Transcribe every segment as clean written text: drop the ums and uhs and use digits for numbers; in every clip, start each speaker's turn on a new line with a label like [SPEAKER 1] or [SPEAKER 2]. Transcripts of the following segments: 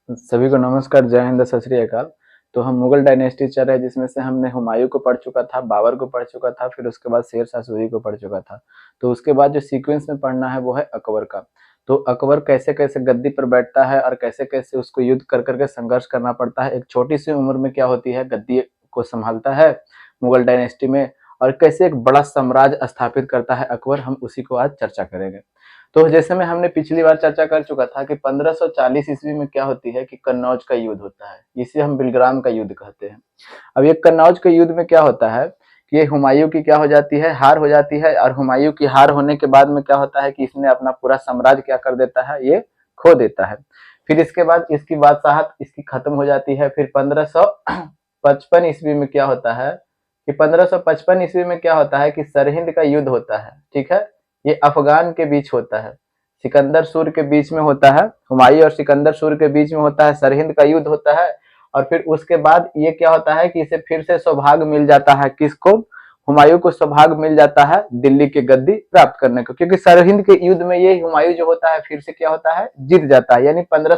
[SPEAKER 1] सभी को नमस्कार, जय हिंद, सत श्री अकाल। तो हम मुगल डायनेस्टी चल रहे हैं, जिसमें से हमने हुमायूं को पढ़ चुका था, बाबर को पढ़ चुका था, फिर उसके बाद शेर शाह सूरी को पढ़ चुका था। तो उसके बाद जो सीक्वेंस में पढ़ना है वो है अकबर का। तो अकबर कैसे कैसे गद्दी पर बैठता है और कैसे कैसे उसको युद्ध कर करके संघर्ष करना पड़ता है, एक छोटी सी उम्र में क्या होती है, गद्दी को संभालता है मुगल डायनेस्टी में, और कैसे एक बड़ा साम्राज्य स्थापित करता है अकबर, हम उसी को आज चर्चा करेंगे। तो जैसे में हमने पिछली बार चर्चा कर चुका था कि 1540 ईस्वी में क्या होती है कि कन्नौज का युद्ध होता है, जिसे हम बिलग्राम का युद्ध कहते हैं। अब ये कन्नौज के युद्ध में क्या होता है कि ये हुमायूं की क्या हो जाती है, हार हो जाती है, और हुमायूं की हार होने के बाद में क्या होता है कि इसने अपना पूरा साम्राज्य क्या कर देता है, ये खो देता है। फिर इसके बाद इसकी बादशाहत इसकी खत्म हो जाती है। फिर 1555 ईस्वी में क्या होता है कि 1555 ईस्वी में क्या होता है कि सरहिंद का युद्ध होता है। ठीक है, ये अफगान के बीच होता है, सिकंदर सूर्य के बीच में होता है, हुमायूं और सिकंदर सूर्य के बीच में होता है, सरहिंद का युद्ध होता है। और फिर उसके बाद ये क्या होता है कि इसे फिर से सौभाग्य मिल जाता है, किसको, हुमायूं को सौभाग्य मिल जाता है दिल्ली की गद्दी प्राप्त करने को, क्योंकि सरहिंद के युद्ध में ये हुमायूं जो होता है फिर से क्या होता है, जीत जाता है। यानी 15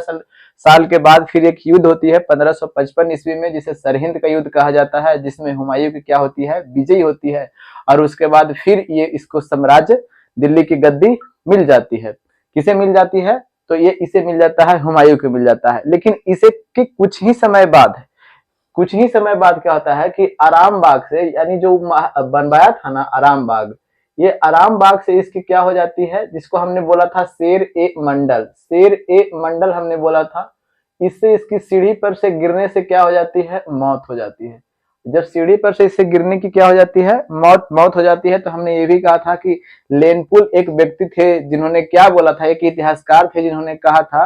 [SPEAKER 1] साल के बाद फिर एक युद्ध होती है 1555 ईस्वी में, जिसे सरहिंद का युद्ध कहा जाता है, जिसमें हुमायूं की क्या होती है, विजयी होती है। और उसके बाद फिर ये इसको साम्राज्य दिल्ली की गद्दी मिल जाती है। किसे मिल जाती है, तो ये इसे मिल जाता है, हुमायूं को मिल जाता है। लेकिन इसे कि कुछ ही समय बाद क्या होता है कि आराम बाग से, यानी जो बनवाया था ना आराम बाग, ये आराम बाग से इसकी क्या हो जाती है, जिसको हमने बोला था शेर ए मंडल हमने बोला था, इससे इसकी सीढ़ी पर से गिरने से क्या हो जाती है, मौत हो जाती है। जब सीढ़ी पर से इससे गिरने की क्या हो जाती है, मौत हो जाती है। तो हमने ये भी कहा था कि लेनपुल एक व्यक्ति थे जिन्होंने क्या बोला था, एक इतिहासकार थे जिन्होंने कहा था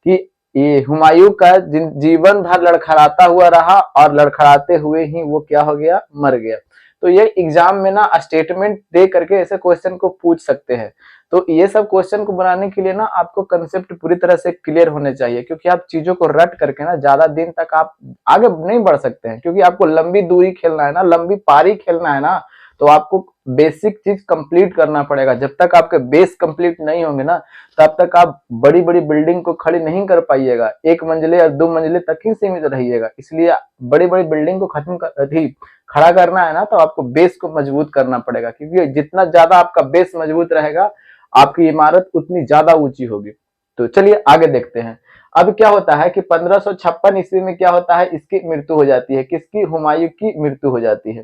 [SPEAKER 1] कि ये हुमायूं का जीवन भर लड़खड़ाता हुआ रहा और लड़खड़ाते हुए ही वो क्या हो गया, मर गया। तो ये एग्जाम में ना स्टेटमेंट दे करके ऐसे क्वेश्चन को पूछ सकते हैं। तो ये सब क्वेश्चन को बनाने के लिए ना आपको कंसेप्ट पूरी तरह से क्लियर होने चाहिए, क्योंकि आप चीजों को रट करके ना ज्यादा दिन तक आप आगे नहीं बढ़ सकते हैं, क्योंकि आपको लंबी दूरी खेलना है ना, लंबी पारी खेलना है ना, तो आपको बेसिक चीज कंप्लीट करना पड़ेगा। जब तक आपके बेस कंप्लीट नहीं होंगे ना, तब तक आप बड़ी बड़ी बिल्डिंग को खड़ी नहीं कर पाइएगा, एक मंजिले या 2 मंजिले तक ही सीमित रहिएगा। इसलिए बड़ी बड़ी बिल्डिंग को खड़ा करना है ना, तो आपको बेस को मजबूत करना पड़ेगा, क्योंकि जितना ज्यादा आपका बेस मजबूत रहेगा आपकी इमारत उतनी ज्यादा ऊंची होगी। तो चलिए आगे देखते हैं। अब क्या होता है कि 1556 ईस्वी में क्या होता है, इसकी मृत्यु हो जाती है, किसकी, हुमायूं की मृत्यु हो जाती है।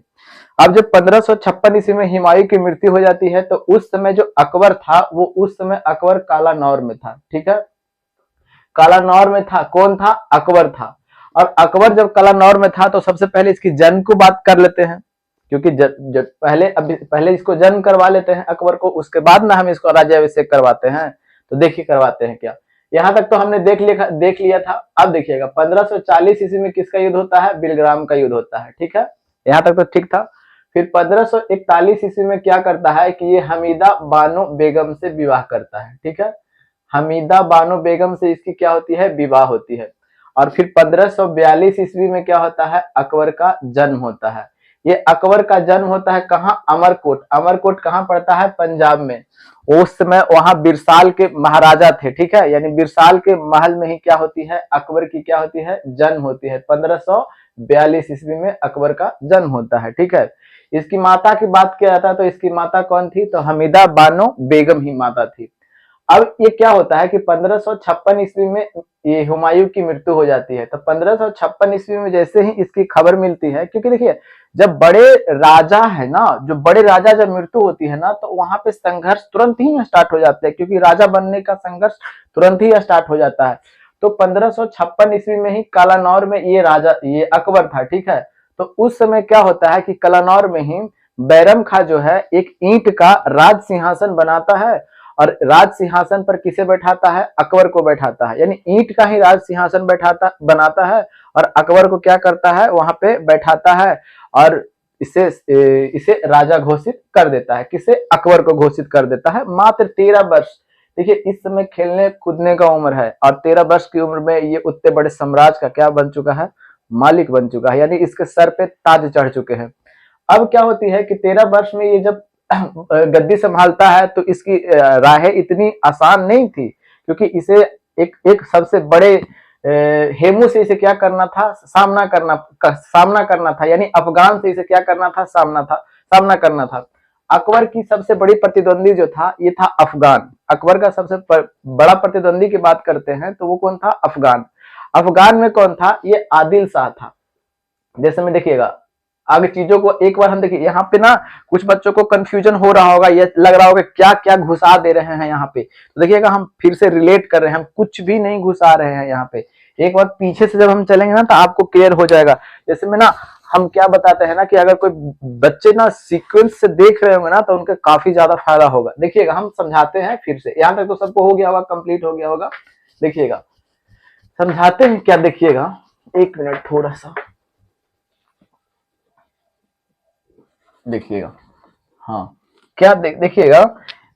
[SPEAKER 1] अब जब 1556 ईस्वी में हुमायूं की मृत्यु हो जाती है, तो उस समय जो अकबर था वो उस समय अकबर कालानौर में था। ठीक है, कालानौर में था, कौन था, अकबर था। और अकबर जब कालानौर में था तो सबसे पहले इसकी जन्म को बात कर लेते हैं, क्योंकि पहले इसको जन्म करवा लेते हैं अकबर को, उसके बाद ना हम इसको राज्याभिषेक करवाते हैं। तो देखिए करवाते हैं क्या। यहाँ तक तो हमने देख लिया था। अब देखिएगा 1540 ईस्वी में किसका युद्ध होता है, बिलग्राम का युद्ध होता है। ठीक है, यहाँ तक तो ठीक था। फिर 1541 ईस्वी में क्या करता है कि ये हमीदा बानो बेगम से विवाह करता है। ठीक है, हमीदा बानो बेगम से इसकी क्या होती है, विवाह होती है। और फिर 1542 ईस्वी में क्या होता है, अकबर का जन्म होता है। ये अकबर का जन्म होता है कहाँ, अमरकोट। अमरकोट कहाँ पड़ता है, पंजाब में। उस समय वहां बिरसाल के महाराजा थे। ठीक है, यानी बिरसाल के महल में ही क्या होती है, अकबर की क्या होती है, जन्म होती है। 1542 ईस्वी में अकबर का जन्म होता है। ठीक है, इसकी माता की बात किया जाता है तो इसकी माता कौन थी, तो हमीदा बानो बेगम ही माता थी। अब ये क्या होता है कि 1556 ईस्वी में ये हुमायूं की मृत्यु हो जाती है। तो 1556 ईस्वी में जैसे ही इसकी खबर मिलती है, क्योंकि देखिए जब बड़े राजा है ना, जो बड़े राजा जब मृत्यु होती है ना, तो वहां पे संघर्ष तुरंत ही स्टार्ट हो जाता है, क्योंकि राजा बनने का संघर्ष तुरंत ही स्टार्ट हो जाता है। तो 1556 ईस्वी में ही कालानौर में ये अकबर था। ठीक है, तो उस समय क्या होता है कि कालानौर में ही बैरम खां जो है एक ईंट का राज सिंहासन बनाता है, और राज सिंहासन पर किसे बैठाता है, अकबर को बैठाता है। यानी ईंट का ही राज सिंहासन बनाता है और अकबर को क्या करता है, वहां पे बैठाता है, और इसे राजा घोषित कर देता है। किसे, अकबर को घोषित कर देता है। मात्र 13 वर्ष, देखिए इस समय खेलने कूदने का उम्र है, और 13 वर्ष की उम्र में ये उतने बड़े साम्राज्य का क्या बन चुका है, मालिक बन चुका है, यानी इसके सर पे ताज चढ़ चुके हैं। अब क्या होती है कि 13 वर्ष में ये जब गद्दी संभालता है, तो इसकी राहें इतनी आसान नहीं थी, क्योंकि इसे एक एक सबसे बड़े हेमू से इसे क्या करना था, सामना करना था, यानी अफगान से इसे क्या करना था, सामना करना था। अकबर की सबसे बड़ी प्रतिद्वंदी जो था ये था अफगान। अकबर का सबसे बड़ा प्रतिद्वंदी की बात करते हैं तो वो कौन था, अफगान। अफगान में कौन था, ये आदिल शाह था। जैसे में देखिएगा आगे चीजों को एक बार हम देखिए, यहाँ पे ना कुछ बच्चों को कंफ्यूजन हो रहा होगा, ये लग रहा होगा क्या क्या घुसा दे रहे हैं यहाँ पे, तो देखिएगा हम फिर से रिलेट कर रहे हैं, हम कुछ भी नहीं घुसा रहे हैं यहाँ पे। एक बार पीछे से जब हम चलेंगे ना तो आपको क्लियर हो जाएगा। जैसे में ना हम क्या बताते हैं ना कि अगर कोई बच्चे ना सीक्वेंस से देख रहे होंगे ना तो उनका काफी ज्यादा फायदा होगा। देखिएगा हम समझाते हैं फिर से, यहाँ तक तो सबको हो गया होगा, कंप्लीट हो गया होगा। देखिएगा समझाते हैं क्या, देखिएगा एक मिनट थोड़ा सा देखिएगा। हाँ क्या देखिएगा,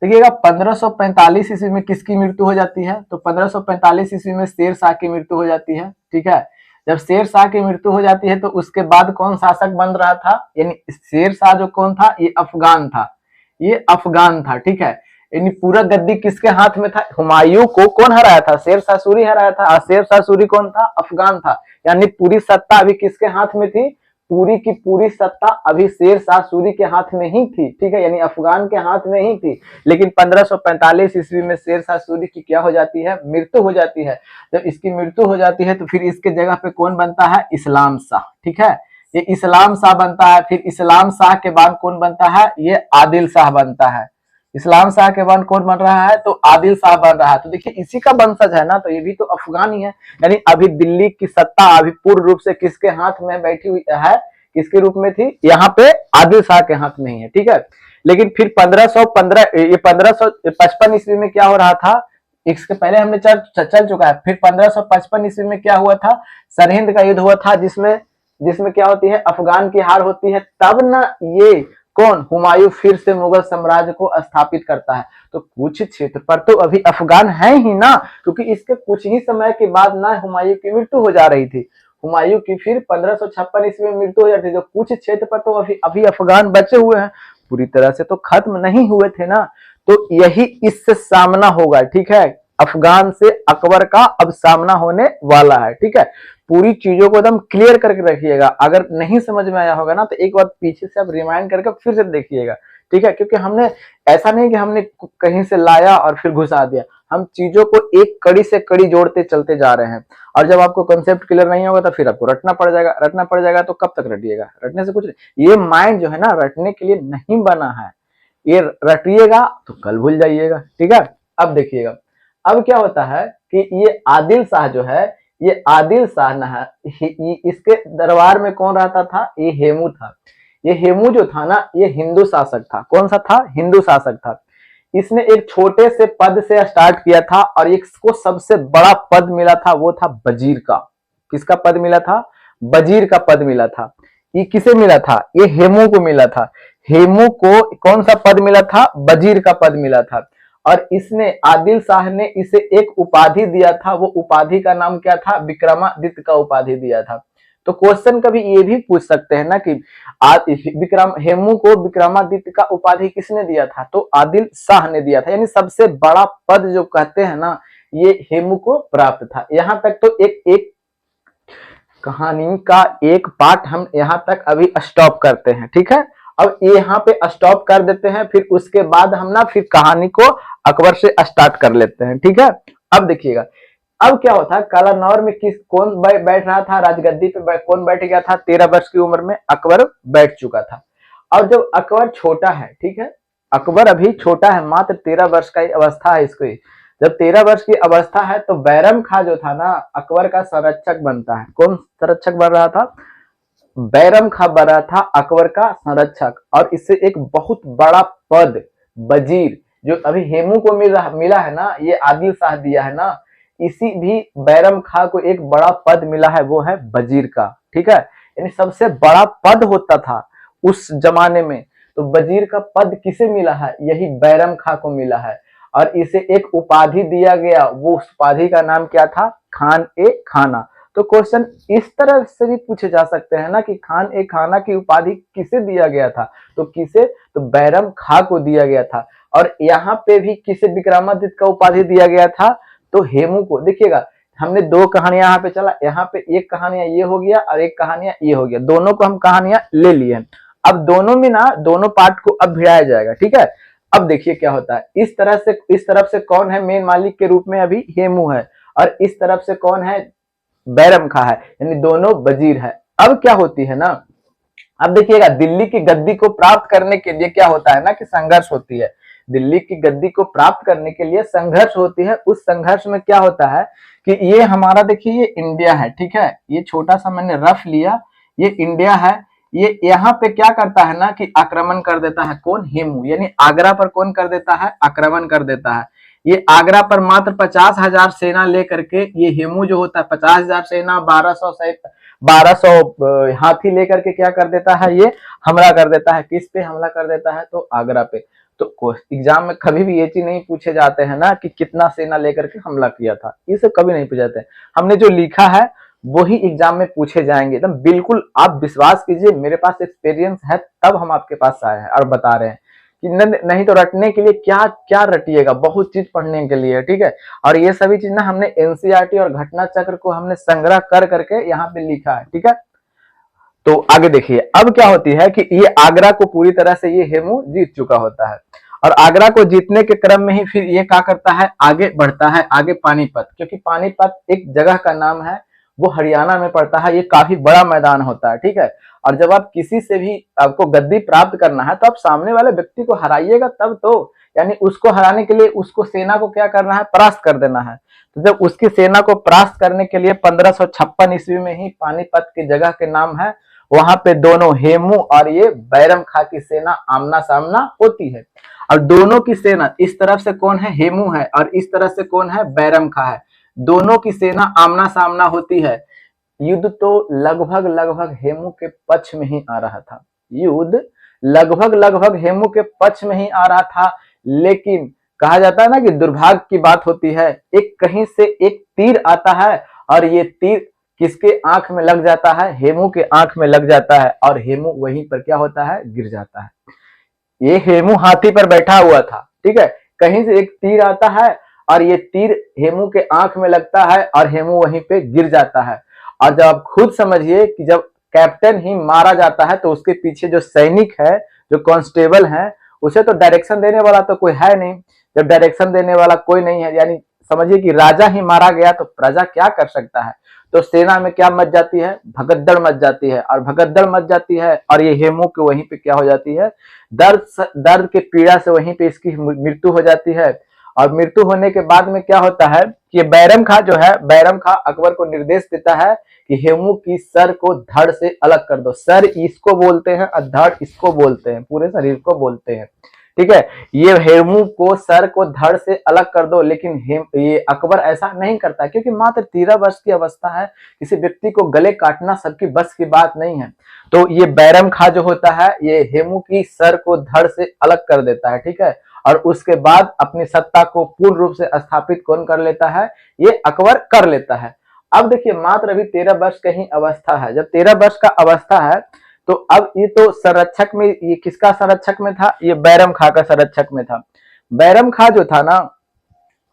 [SPEAKER 1] देखिएगा 1545 ईस्वी में किसकी मृत्यु हो जाती है, तो 1545 ईस्वी में शेर शाह की मृत्यु हो जाती है। ठीक है, जब शेर शाह की मृत्यु हो जाती है तो उसके बाद कौन शासक बन रहा था, यानी शेर शाह जो कौन था, ये अफगान था, ये अफगान था। ठीक है, यानी पूरा गद्दी किसके हाथ में था, हुमायूं को कौन हराया था, शेर शाह सूरी हराया था। शेर शाह सूरी कौन था, अफगान था। यानी पूरी सत्ता अभी किसके हाथ में थी, पूरी की पूरी सत्ता अभी शेर शाह सूरी के हाथ में ही थी। ठीक है, यानी अफगान के हाथ में ही थी। लेकिन 1545 ईस्वी में शेर शाह सूरी की क्या हो जाती है, मृत्यु हो जाती है। जब इसकी मृत्यु हो जाती है तो फिर इसके जगह पे कौन बनता है, इस्लाम शाह। ठीक है, ये इस्लाम शाह बनता है। फिर इस्लाम शाह के बाद कौन बनता है, ये आदिल शाह बनता है। इस्लाम शाह के बाद कौन बन रहा है, तो आदिल शाह बन रहा है। तो देखिए इसी का वंशज है ना, तो ये भी तो अफगान ही है। यानी अभी दिल्ली की सत्ता अभी पूर्ण रूप से किसके हाथ में बैठी हुई है, किसके रूप में थी, यहाँ पे आदिल शाह के हाथ में ही है। ठीक है, लेकिन फिर 1555 ईस्वी में क्या हो रहा था, इसके पहले हमने चल चुका है। फिर 1555 ईस्वी में क्या हुआ था, सरहिंद का युद्ध हुआ था, जिसमें जिसमें क्या होती है, अफगान की हार होती है। तब ना ये कौन, हुमायूं फिर से मुगल साम्राज्य को स्थापित करता है। तो कुछ क्षेत्र पर तो अभी अफगान है ही ना, क्योंकि इसके कुछ ही समय के बाद ना हुमायूं की मृत्यु हो जा रही थी। हुमायूं की फिर 1556 ईस्वी में मृत्यु हो जाती है। जो कुछ क्षेत्र पर तो अभी अफगान बचे हुए हैं, पूरी तरह से तो खत्म नहीं हुए थे ना। तो यही इससे सामना होगा। ठीक है, अफगान से अकबर का अब सामना होने वाला है। ठीक है, पूरी चीजों को एकदम क्लियर करके रखिएगा। अगर नहीं समझ में आया होगा ना तो एक बार पीछे से आप रिमाइंड करके फिर से देखिएगा। ठीक है, क्योंकि हमने ऐसा नहीं कि हमने कहीं से लाया और फिर घुसा दिया, हम चीजों को एक कड़ी से कड़ी जोड़ते चलते जा रहे हैं। और जब आपको कंसेप्ट क्लियर नहीं होगा तो फिर आपको रटना पड़ जाएगा। तो कब तक रटिएगा, रटने से कुछ नहीं। ये माइंड जो है ना रटने के लिए नहीं बना है, ये रटिएगा तो कल भूल जाइएगा। ठीक है, अब देखिएगा अब क्या होता है कि ये आदिल शाह जो है, ये आदिल शाह ना है, इसके दरबार में कौन रहता था, ये हेमू था। ये हेमू जो था ना, ये हिंदू शासक था। कौन सा था, हिंदू शासक था। इसने एक छोटे से पद से स्टार्ट किया था और इसको सबसे बड़ा पद मिला था, वो था वजीर का। किसका पद मिला था, वजीर का पद मिला था। ये किसे मिला था, ये हेमू को मिला था। हेमू को कौन सा पद मिला था, वजीर का पद मिला था। और इसने आदिल शाह ने इसे एक उपाधि दिया था, वो उपाधि का नाम क्या था, विक्रमादित्य का उपाधि दिया था। तो क्वेश्चन कभी ये भी पूछ सकते हैं ना कि विक्रम हेमू को विक्रमादित्य का उपाधि किसने दिया था, तो आदिल शाह ने दिया था। यानी सबसे बड़ा पद जो कहते हैं ना, ये हेमू को प्राप्त था। यहां तक तो एक कहानी का एक पार्ट हम यहां तक अभी स्टॉप करते हैं। ठीक है, अब यहाँ पे स्टॉप कर देते हैं, फिर उसके बाद हम ना फिर कहानी को अकबर से स्टार्ट कर लेते हैं। ठीक है, अब देखिएगा अब क्या होता है, कालानौर में कौन बैठ रहा था राजगद्दी पे, कौन बैठ गया था, 13 वर्ष की उम्र में अकबर बैठ चुका था। और जब अकबर छोटा है, ठीक है, अकबर अभी छोटा है, मात्र 13 वर्ष का अवस्था है इसको। जब 13 वर्ष की अवस्था है तो बैरम खां जो था ना, अकबर का संरक्षक बनता है। कौन संरक्षक बन रहा था, बैरम खां बन रहा था अकबर का संरक्षक। और इससे एक बहुत बड़ा पद वजीर, जो अभी हेमू को मिला है ना, ये आदिल शाह दिया है ना, इसी भी बैरम खां को एक बड़ा पद मिला है, वो है वजीर का। ठीक है, यानी सबसे बड़ा पद होता था उस जमाने में, तो वजीर का पद किसे मिला है, यही बैरम खां को मिला है। और इसे एक उपाधि दिया गया, वो उपाधि का नाम क्या था, खान ए खाना। तो क्वेश्चन इस तरह से भी पूछे जा सकते हैं ना कि खान ए खाना की उपाधि किसे दिया गया था, तो किसे, तो बैरम खां को दिया गया था। और यहाँ पे भी किसे विक्रमादित्य का उपाधि दिया गया था, तो हेमू को। देखिएगा हमने दो कहानियां यहाँ पे चला, यहाँ पे एक कहानियां ये हो गया और एक कहानियां ये हो गया, दोनों को हम कहानियां ले लिए हैं। अब दोनों में ना दोनों पार्ट को अब भिड़ाया जाएगा, ठीक है। अब देखिए क्या होता है, इस तरफ से कौन है मेन मालिक के रूप में, अभी हेमू है, और इस तरफ से कौन है, बैरम खां है, यानी दोनों वजीर है। अब क्या होती है ना, अब देखिएगा दिल्ली की गद्दी को प्राप्त करने के लिए क्या होता है ना कि संघर्ष होती है। दिल्ली की गद्दी को प्राप्त करने के लिए संघर्ष होती है। उस संघर्ष में क्या होता है कि ये हमारा देखिए ये इंडिया है, ठीक है, ये छोटा सा मैंने रफ लिया, ये इंडिया है। ये यहाँ पे क्या करता है ना कि आक्रमण कर देता है, कौन, हेमू, यानी आगरा पर कौन कर देता है, आक्रमण कर देता है। ये आगरा पर मात्र 50,000 सेना लेकर के, ये हेमू जो होता है 50,000 सेना, 1200 हाथी लेकर के क्या कर देता है, ये हमला कर देता है। किस पे हमला कर देता है, तो आगरा पे। तो एग्जाम में कभी भी ये चीज नहीं पूछे जाते हैं ना कि कितना सेना लेकर के हमला किया था, ये सब कभी नहीं पूछे जाते हैं। हमने जो लिखा है वही एग्जाम में पूछे जाएंगे एकदम बिल्कुल, आप विश्वास कीजिए, मेरे पास एक्सपीरियंस है तब हम आपके पास आए हैं और बता रहे हैं कि नहीं तो रटने के लिए क्या क्या रटिएगा, बहुत चीज पढ़ने के लिए, ठीक है। और ये सभी चीज ना हमने एनसीईआरटी और घटना चक्र को हमने संग्रह कर करके यहाँ पे लिखा है, ठीक है। तो आगे देखिए अब क्या होती है कि ये आगरा को पूरी तरह से ये हेमू जीत चुका होता है, और आगरा को जीतने के क्रम में ही फिर ये क्या करता है, आगे बढ़ता है, आगे पानीपत, क्योंकि पानीपत एक जगह का नाम है, वो हरियाणा में पड़ता है, ये काफी बड़ा मैदान होता है, ठीक है। और जब आप किसी से भी आपको गद्दी प्राप्त करना है तो आप सामने वाले व्यक्ति को हराइएगा तब तो, यानी उसको हराने के लिए उसको सेना को क्या करना है, परास्त कर देना है। तो जब उसकी सेना को परास्त करने के लिए 1556 ईस्वी में ही पानीपत की जगह के नाम है, वहां पे दोनों हेमू और ये बैरम खां की सेना आमना सामना होती है। और दोनों की सेना, इस तरफ से कौन है, हेमू है, और इस तरफ से कौन है, बैरम खां है। दोनों की सेना आमना सामना होती है। युद्ध तो लगभग लगभग हेमू के पक्ष में ही आ रहा था, युद्ध लगभग लगभग हेमू के पक्ष में ही आ रहा था। लेकिन कहा जाता है ना कि दुर्भाग्य की बात होती है, एक कहीं से एक तीर आता है और ये तीर किसके आंख में लग जाता है, हेमू के आंख में लग जाता है, और हेमू वहीं पर क्या होता है, गिर जाता है। ये हेमू हाथी पर बैठा हुआ था, ठीक है, कहीं से एक तीर आता है और ये तीर हेमू के आंख में लगता है और हेमू वहीं पे गिर जाता है। और जब आप खुद समझिए कि जब कैप्टन ही मारा जाता है तो उसके पीछे जो सैनिक है, जो कांस्टेबल है, उसे तो डायरेक्शन देने वाला तो कोई है नहीं। जब डायरेक्शन देने वाला कोई नहीं है, यानी समझिए कि राजा ही मारा गया, तो प्रजा क्या कर सकता है। तो सेना में क्या मच जाती है, भगदड़ मच जाती है, और भगदड़ मच जाती है और ये हेमू के वहीं पे क्या हो जाती है, दर्द के पीड़ा से वहीं पे इसकी मृत्यु हो जाती है। और मृत्यु होने के बाद में क्या होता है कि बैरम खां जो है, बैरम खां अकबर को निर्देश देता है कि हेमू की सर को धड़ से अलग कर दो। सर इसको बोलते हैं और धड़ इसको बोलते हैं, पूरे शरीर को बोलते हैं, ठीक है। ये हेमू को सर को धड़ से अलग कर दो, लेकिन ये अकबर ऐसा नहीं करता, क्योंकि मात्र 13 वर्ष की अवस्था है, किसी व्यक्ति को गले काटना सबकी बस की बात नहीं है। तो ये बैरम खां जो होता है, ये हेमू की सर को धड़ से अलग कर देता है, ठीक है। और उसके बाद अपनी सत्ता को पूर्ण रूप से स्थापित कौन कर लेता है, ये अकबर कर लेता है। अब देखिए मात्र अभी 13 वर्ष का ही अवस्था है। जब 13 वर्ष का अवस्था है तो अब ये तो संरक्षक में, ये किसका संरक्षक में था, ये बैरम खां का संरक्षक में था। बैरम खां जो था ना,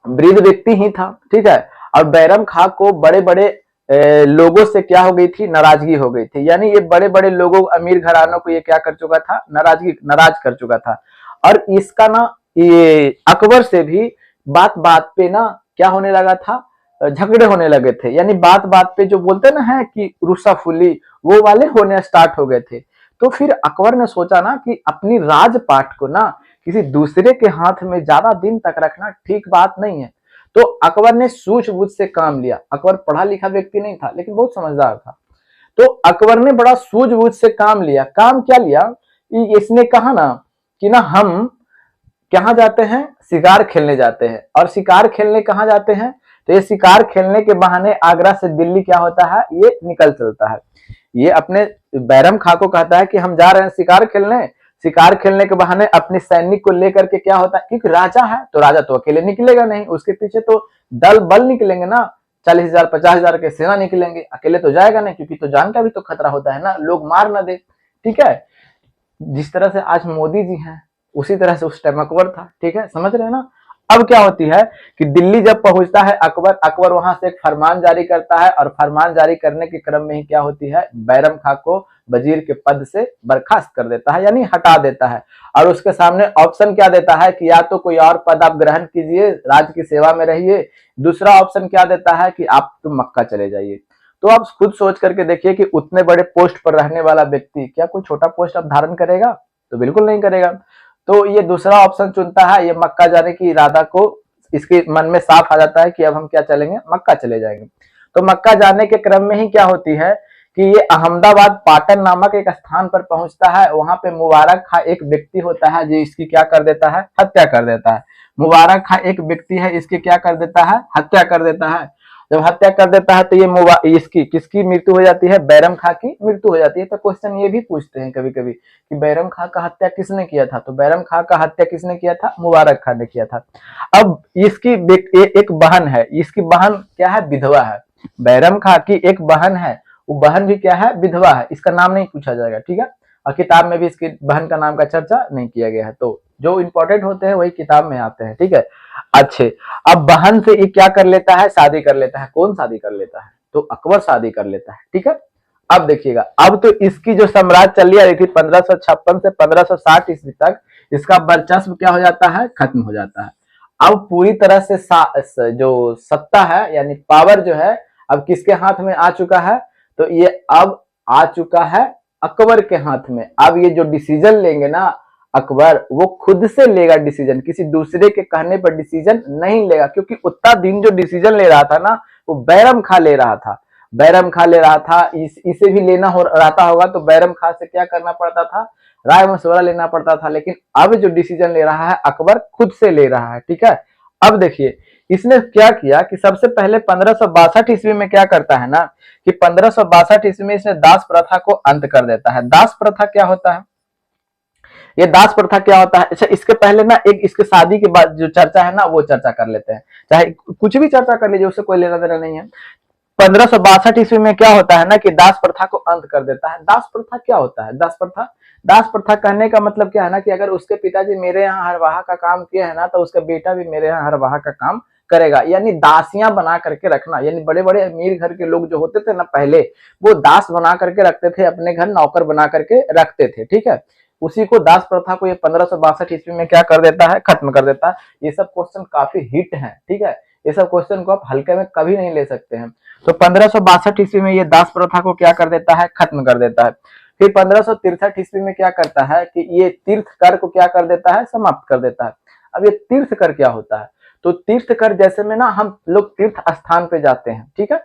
[SPEAKER 1] वृद्ध व्यक्ति ही था, ठीक है। और बैरम खां को बड़े बड़े लोगों से क्या हो गई थी, नाराजगी हो गई थी। यानी ये बड़े बड़े लोगों, अमीर घरानों को ये क्या कर चुका था, नाराज कर चुका था। और इसका ना ये अकबर से भी बात बात पे ना क्या होने लगा था, झगड़े होने लगे थे। यानी बात बात पे जो बोलते ना है कि रूसाफुली, वो वाले होने स्टार्ट हो गए थे। तो फिर अकबर ने सोचा ना कि अपनी राजपाट को ना किसी दूसरे के हाथ में ज्यादा दिन तक रखना ठीक बात नहीं है। तो अकबर ने सूझबूझ से काम लिया। अकबर पढ़ा लिखा व्यक्ति नहीं था, लेकिन बहुत समझदार था। तो अकबर ने बड़ा सूझबूझ से काम लिया। काम क्या लिया, इसने कहा ना कि ना हम कहाँ जाते हैं, शिकार खेलने जाते हैं। और शिकार खेलने कहाँ जाते हैं, तो ये शिकार खेलने के बहाने आगरा से दिल्ली क्या होता है, ये निकल चलता है। ये अपने बैरम खां को कहता है कि हम जा रहे हैं शिकार खेलने। शिकार खेलने के बहाने अपने सैनिक को लेकर के क्या होता है, क्योंकि राजा है तो राजा तो अकेले निकलेगा नहीं, उसके पीछे तो दल बल निकलेंगे ना, 40,000 50,000 के सेना निकलेंगे, अकेले तो जाएगा नहीं, क्योंकि तो जान का भी तो खतरा होता है ना, लोग मार ना दे, ठीक है। जिस तरह से आज मोदी जी हैं, उसी तरह से उस टाइम अकबर था, ठीक है, समझ रहे हैं ना। अब क्या होती है कि दिल्ली जब पहुंचता है अकबर, अकबर वहां से एक फरमान जारी करता है और फरमान जारी करने के क्रम में ही क्या होती है, बैरम खां को वजीर के पद से बर्खास्त कर देता है, यानी हटा देता है। और उसके सामने ऑप्शन क्या देता है कि या तो कोई और पद आप ग्रहण कीजिए, राज्य की सेवा में रहिए, दूसरा ऑप्शन क्या देता है कि आप तुम मक्का चले जाइए। तो आप खुद सोच करके देखिए कि उतने बड़े पोस्ट पर रहने वाला व्यक्ति क्या कोई छोटा पोस्ट अब धारण करेगा? तो बिल्कुल नहीं करेगा। तो ये दूसरा ऑप्शन चुनता है, ये मक्का जाने की इरादा को इसके मन में साफ आ जाता है कि अब हम क्या चलेंगे, मक्का चले जाएंगे। तो मक्का जाने के क्रम में ही क्या होती है कि ये अहमदाबाद पाटन नामक एक स्थान पर पहुंचता है। वहां पे मुबारक खां एक व्यक्ति होता है जो इसकी क्या कर देता है, हत्या कर देता है। मुबारक खां एक व्यक्ति है, इसकी क्या कर देता है, हत्या कर देता है। जब हत्या कर देता है तो ये इसकी किसकी मृत्यु हो जाती है, बैरम खां की मृत्यु हो जाती है। तो क्वेश्चन ये भी पूछते हैं कभी कभी कि बैरम खां का हत्या किसने किया था, तो बैरम खां का हत्या किसने किया था, मुबारक खां ने किया था। अब इसकी एक बहन है, इसकी बहन क्या है, विधवा है। बैरम खां की एक बहन है, वो बहन भी क्या है, विधवा है। इसका नाम नहीं पूछा जाएगा, ठीक है, और किताब में भी इसकी बहन का नाम का चर्चा नहीं किया गया है। तो जो इंपॉर्टेंट होते हैं वही किताब में आते हैं, ठीक है। अच्छे, अब बहन से ये क्या कर लेता है, शादी कर लेता है। कौन शादी कर लेता है, तो अकबर शादी कर लेता है, ठीक है। अब देखिएगा, अब तो इसकी जो साम्राज्य चली आ रही थी 1556 से 1560 ईस्वी तक, इसका वर्चस्व क्या हो जाता है, खत्म हो जाता है। अब पूरी तरह से जो सत्ता है यानी पावर जो है अब किसके हाथ में आ चुका है, तो ये अब आ चुका है अकबर के हाथ में। अब ये जो डिसीजन लेंगे ना अकबर, वो खुद से लेगा डिसीजन, किसी दूसरे के कहने पर डिसीजन नहीं लेगा। क्योंकि उतना दिन जो डिसीजन ले रहा था ना, वो बैरम खां ले रहा था, बैरम खां ले रहा था। इसे भी लेना हो रहता होगा तो बैरम खां से क्या करना पड़ता था, राय मशवरा लेना पड़ता था। लेकिन अब जो डिसीजन ले रहा है अकबर खुद से ले रहा है, ठीक है। अब देखिए इसने क्या किया कि सबसे पहले 1562 ईस्वी में क्या करता है ना कि 1562 ईस्वी में इसने दास प्रथा को अंत कर देता है। दास प्रथा क्या होता है, ये दास प्रथा क्या होता है, अच्छा इसके पहले ना एक इसके शादी के बाद जो चर्चा है ना वो चर्चा कर लेते हैं। चाहे कुछ भी चर्चा कर लीजिए, उससे कोई लेना देना नहीं है। 1562 ईस्वी में क्या होता है ना कि दास प्रथा को अंत कर देता है। दास प्रथा क्या होता है, दास प्रथा कहने का मतलब क्या है ना कि अगर उसके पिताजी मेरे यहाँ हरवाहा का काम किए है ना, तो उसका बेटा भी मेरे यहाँ हरवाहा का काम करेगा। यानी दासियां बना करके रखना, यानी बड़े बड़े अमीर घर के लोग जो होते थे ना पहले, वो दास बना करके रखते थे, अपने घर नौकर बना करके रखते थे, ठीक है। उसी को दास प्रथा को ये 1562 ईस्वी में क्या कर देता है, खत्म कर देता है। ये सब क्वेश्चन काफी हिट है, ठीक है, ये सब क्वेश्चन को आप हल्के में कभी नहीं ले सकते हैं। तो 1562 ईस्वी में ये दास प्रथा को क्या कर देता है, खत्म कर देता है। फिर 1563 ईस्वी में क्या करता है कि ये तीर्थ कर को क्या कर देता है, समाप्त कर देता है। अब ये तीर्थ कर क्या होता है, तो तीर्थ कर जैसे में ना हम लोग तीर्थ स्थान पे जाते हैं, ठीक है,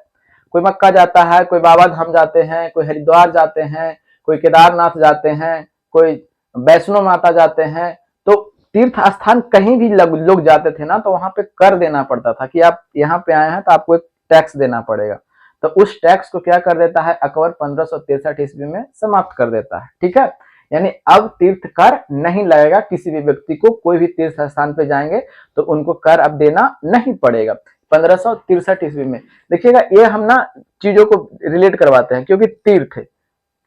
[SPEAKER 1] कोई मक्का जाता है, कोई बाबा धाम जाते हैं, कोई हरिद्वार जाते हैं, कोई केदारनाथ जाते हैं, कोई वैष्णो माता जाते हैं। तो तीर्थ स्थान कहीं भी लोग जाते थे ना, तो वहां पे कर देना पड़ता था कि आप यहाँ पे आए हैं तो आपको एक टैक्स देना पड़ेगा। तो उस टैक्स को क्या कर देता है अकबर 1563 ईस्वी में समाप्त कर देता है, ठीक है। यानी अब तीर्थ कर नहीं लगेगा किसी भी व्यक्ति को, कोई भी तीर्थ स्थान पे जाएंगे तो उनको कर अब देना नहीं पड़ेगा 1563 ईस्वी में। देखिएगा ये हम ना चीजों को रिलेट करवाते हैं, क्योंकि तीर्थ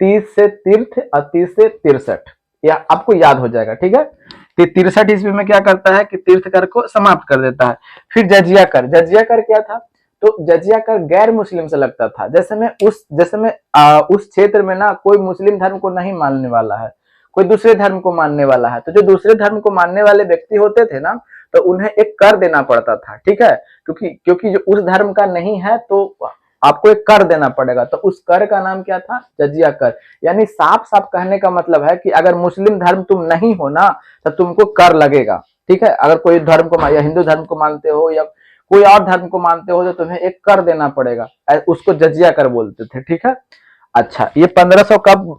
[SPEAKER 1] 30 से तीर्थ और 30 से 63 या आपको याद हो जाएगा, ठीक है। 63 ईस्वी में क्या करता है कि तीर्थ कर को समाप्त कर देता है। फिर जजिया कर, जजिया कर क्या था, तो जजिया कर गैर मुस्लिम से लगता था। जैसे में उस क्षेत्र में ना कोई मुस्लिम धर्म को नहीं मानने वाला है, कोई दूसरे धर्म को मानने वाला है, तो जो दूसरे धर्म को मानने वाले व्यक्ति होते थे ना, तो उन्हें एक कर देना पड़ता था, ठीक है। क्योंकि जो उस धर्म का नहीं है तो आपको एक कर देना पड़ेगा। तो उस कर का नाम क्या था, जजिया कर। यानी साफ साफ कहने का मतलब है कि अगर मुस्लिम धर्म तुम नहीं हो ना, तो तुमको कर लगेगा, ठीक है। अगर कोई धर्म को या हिंदू धर्म को मानते हो या कोई और धर्म को मानते हो, तो तुम्हें एक कर देना पड़ेगा, उसको जजिया कर बोलते थे, ठीक है। अच्छा, ये 1500 कब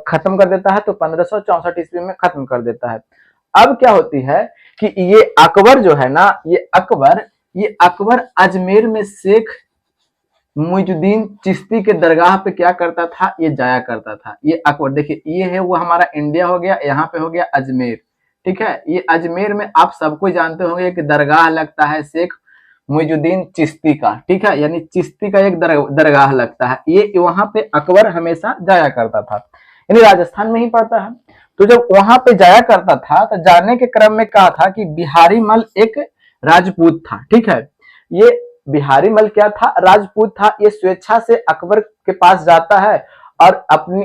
[SPEAKER 1] खत्म कर देता है, तो 1564 ईस्वी में खत्म कर देता है। अब क्या होती है कि ये अकबर जो है ना, ये अकबर अजमेर में शेख मुइजुद्दीन चिश्ती के दरगाह पे क्या करता था, ये जाया करता था। ये अकबर, देखिए ये है वो हमारा इंडिया हो गया, यहाँ पे हो गया अजमेर, ठीक है। ये अजमेर में आप सबको जानते होंगे कि दरगाह लगता है शेख मुइजुद्दीन चिश्ती का, ठीक है, यानी चिश्ती का एक दरगाह लगता है। ये वहां पे अकबर हमेशा जाया करता था, यानी राजस्थान में ही पड़ता है। तो जब वहां पे जाया करता था तो जाने के क्रम में कहा था कि बिहारी मल एक राजपूत था, ठीक है। ये बिहारी मल क्या था, राजपूत था। ये स्वेच्छा से अकबर के पास जाता है और अपनी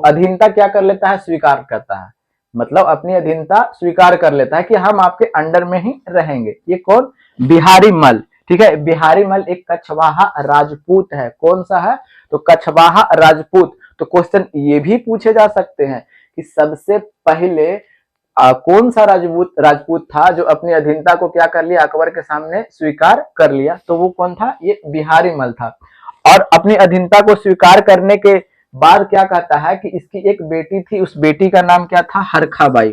[SPEAKER 1] अधीनता क्या कर लेता है, स्वीकार करता है। मतलब अपनी अधीनता स्वीकार कर लेता है कि हम आपके अंडर में ही रहेंगे। ये कौन, बिहारी मल, ठीक है। बिहारी मल एक कछवाहा राजपूत है। कौन सा है, तो कछवाहा राजपूत। तो क्वेश्चन ये भी पूछे जा सकते हैं कि सबसे पहले कौन सा राजपूत राजपूत था जो अपनी अधीनता को क्या कर लिया, अकबर के सामने स्वीकार कर लिया, तो वो कौन था, ये बिहारी मल था। और अपनी अधीनता को स्वीकार करने के बाद क्या कहता है कि इसकी एक बेटी थी, उस बेटी का नाम क्या था, हरखा बाई,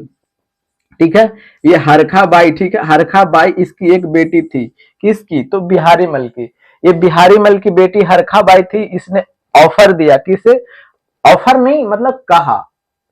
[SPEAKER 1] ठीक है। ये हरखा बाई, ठीक है, हरखा बाई इसकी एक बेटी थी। किसकी, तो बिहारी मल की। ये बिहारी मल की बेटी हरखा बाई थी। इसने ऑफर दिया, किसे, ऑफर नहीं मतलब कहा,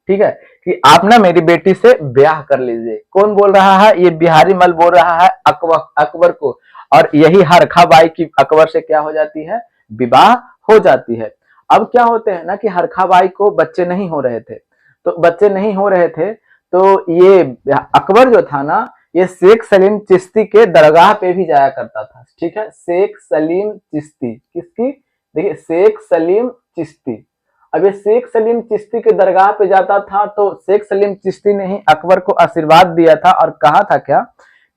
[SPEAKER 1] ठीक है, कि आप ना मेरी बेटी से ब्याह कर लीजिए। कौन बोल रहा है, ये बिहारी मल बोल रहा है अकबर को। और यही हरखा बाई की अकबर से क्या हो जाती है, विवाह हो जाती है। अब क्या होते हैं ना कि हरखा बाई को बच्चे नहीं हो रहे थे, तो बच्चे नहीं हो रहे थे तो ये अकबर जो था ना, ये शेख सलीम चिश्ती के दरगाह पे भी जाया करता था, ठीक है। शेख सलीम चिश्ती, किसकी, देखिए शेख सलीम चिश्ती। अब ये शेख सलीम चिश्ती के दरगाह पे जाता था, तो शेख सलीम चिश्ती ने ही अकबर को आशीर्वाद दिया था और कहा था क्या,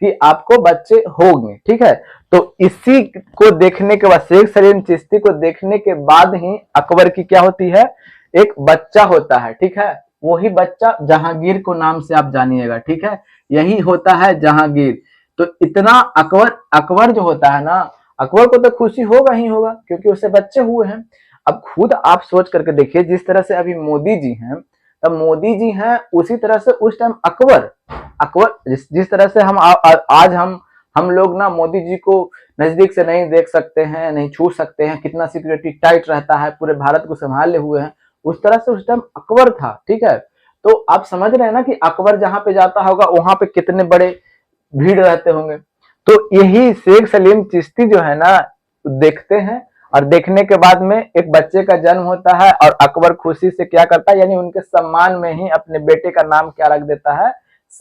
[SPEAKER 1] कि आपको बच्चे होंगे, ठीक है। तो इसी को देखने के बाद, शेख सलीम चिश्ती को देखने के बाद ही अकबर की क्या होती है, एक बच्चा होता है, ठीक है। वही बच्चा जहांगीर को नाम से आप जानिएगा, ठीक है। यही होता है जहांगीर। तो इतना अकबर अकबर जो होता है ना, अकबर को तो खुशी होगा ही होगा क्योंकि उसे बच्चे हुए हैं। अब खुद आप सोच करके देखिए, जिस तरह से अभी मोदी जी हैं, तब मोदी जी हैं, उसी तरह से उस टाइम अकबर अकबर जिस तरह से आज हम लोग ना मोदी जी को नजदीक से नहीं देख सकते हैं, नहीं छू सकते हैं, कितना सिक्योरिटी टाइट रहता है, पूरे भारत को संभाले हुए हैं, उस तरह से उस टाइम अकबर था, ठीक है। तो आप समझ रहे हैं ना कि अकबर जहां पे जाता होगा वहां पे कितने बड़े भीड़ रहते होंगे। तो यही शेख सलीम चिश्ती जो है ना, देखते हैं और देखने के बाद में एक बच्चे का जन्म होता है और अकबर खुशी से क्या करता है, यानी उनके सम्मान में ही अपने बेटे का नाम क्या रख देता है,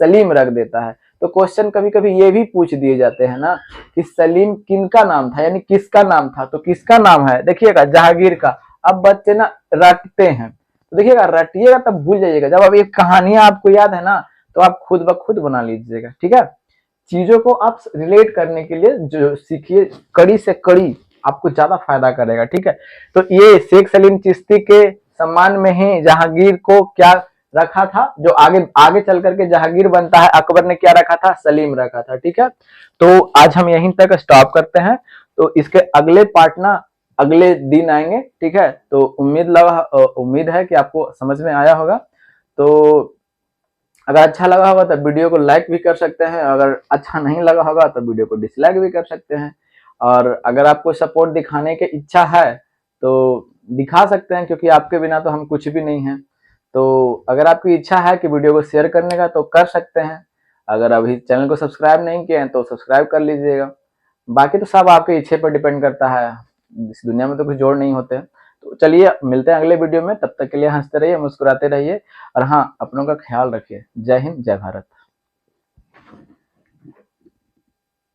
[SPEAKER 1] सलीम रख देता है। तो क्वेश्चन कभी कभी ये भी पूछ दिए जाते हैं ना कि सलीम किनका नाम था, यानी किसका नाम था, तो किसका नाम है, देखिएगा जहांगीर का। अब बच्चे ना रटते हैं, तो देखिएगा रटिएगा तब भूल जाइएगा। जब अब ये कहानियां आपको याद है ना, तो आप खुद ब खुद बना लीजिएगा, ठीक है। चीजों को आप रिलेट करने के लिए जो सीखिए, कड़ी से कड़ी आपको ज्यादा फायदा करेगा, ठीक है। तो ये शेख सलीम चिश्ती के सम्मान में ही जहांगीर को क्या रखा था, जो आगे आगे चल करके जहांगीर बनता है, अकबर ने क्या रखा था, सलीम रखा था, ठीक है। तो आज हम यहीं तक स्टॉप करते हैं। तो इसके अगले पार्ट ना अगले दिन आएंगे, ठीक है। तो उम्मीद है कि आपको समझ में आया होगा। तो अगर अच्छा लगा होगा तो वीडियो को लाइक भी कर सकते हैं, अगर अच्छा नहीं लगा होगा तो वीडियो को डिसलाइक भी कर सकते हैं। और अगर आपको सपोर्ट दिखाने की इच्छा है तो दिखा सकते हैं, क्योंकि आपके बिना तो हम कुछ भी नहीं हैं। तो अगर आपकी इच्छा है कि वीडियो को शेयर करने का तो कर सकते हैं। अगर अभी चैनल को सब्सक्राइब नहीं किए हैं तो सब्सक्राइब कर लीजिएगा। बाकी तो सब आपके इच्छे पर डिपेंड करता है, इस दुनिया में तो कुछ जोड़ नहीं होते। तो चलिए मिलते हैं अगले वीडियो में, तब तक के लिए हंसते रहिए, मुस्कुराते रहिए और हाँ, अपनों का ख्याल रखिए। जय हिंद, जय भारत।